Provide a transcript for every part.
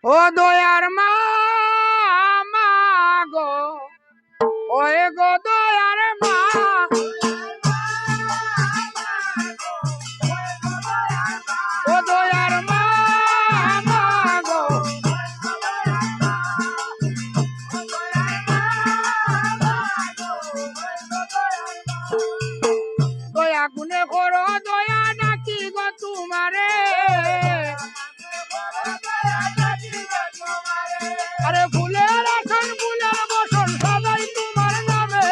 ও দয়ার মা মা গো ওয়ে গো দয়ার মা ও দয়ার মা মা গো দয়া গুনে করো দয়া ডাকি গো তোমারে আরে ফুলের আসন ফুলের বসন সদাই তোমার নামে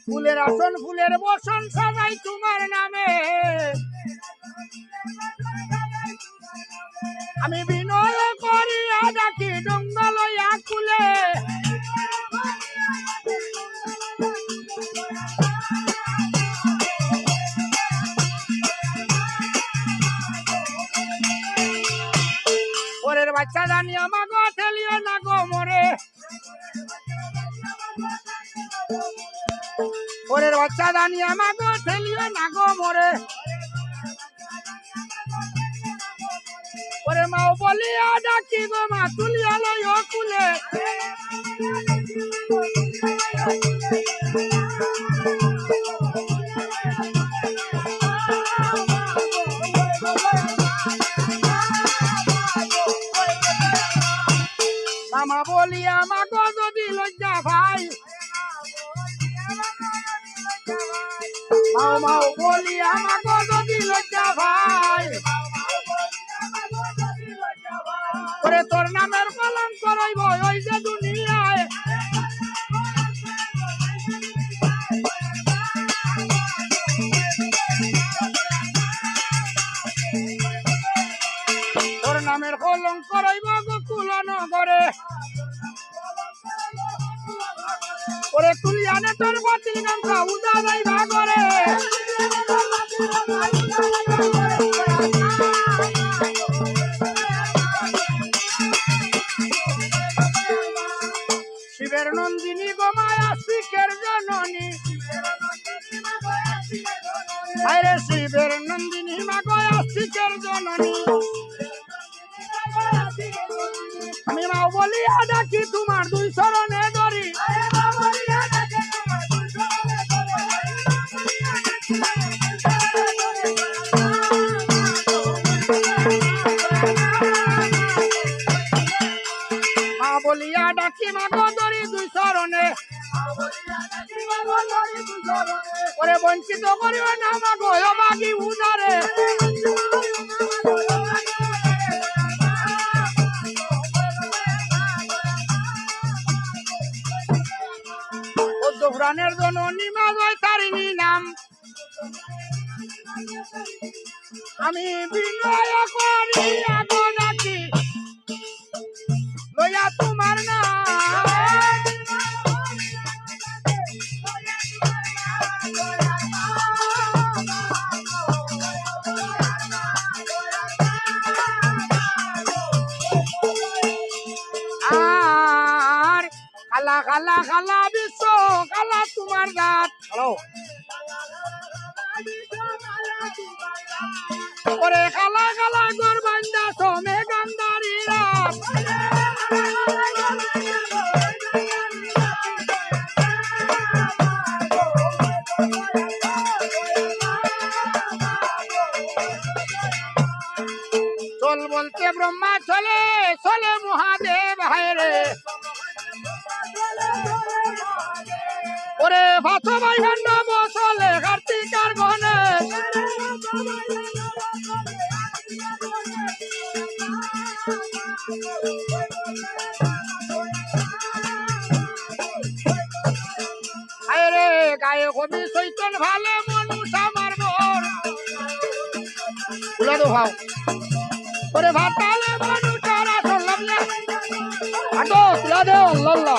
ফুলের আসন ফুলের বসন সদাই তোমার নামে আমি বিনয় করিয়া ডাকি ডঙ্গা লইয়া কুলে ওরের বাচ্চা জানি আমাকে ঠেলিও না গো মরে ওরের বাচ্চা জানি আমাকে ঠেলিও না গো মরে ওরে মাও বলিয়া ডাকি গো মা তুলিয়া লইও কুলে মামা বলিয়া মাগো যদি লজ্জা ভাই মাও মাও বলিয়া মাগো যদি লজ্জা ভাই ওরে তোর নামের কলম করাইব ওই যে দুনিয়ায় তোর নামের কলম করাইব গোকুল নগরে ওরে তুলিয়ানে তোর বাতিল গামছা উদা যাইবা করে শিবের নন্দিনী গোমায়া শিখের জননী আরে শিবের নন্দিনী মাগয়া শিখের জননী আমি মাও বলিয়া ডাকি তোমার দুই চরণে ধরি মা বলিয়া ডাকি মাগো ধরি দুই চরণে ওরে বঞ্চিত করিও না মাগো বাগি উদারে পুরাণের জননী মা জয় তারিণী নাম আমি বিনয় করিয়া গো ডাকি লইয়া তোমার নাম আর খালা খালা খালা বিশ্ব খালা তোমার দাঁত হ্যালো ওরে খালা খালা গোর বান্দা সোমে গান্ধারী রাত চল বলতে ব্রহ্মা চলে চলে মহাদেব হায়রে ওরে ভাত ভাই ভান্ড বসলে কার্তিকার গণেশ আরে গায়ে কবি চৈতন ভালে মনুষ আমার বর তুলা দো ভাও ওরে ভাতালে মানুষ তারা চললাম না আটো তুলা দে আল্লাহ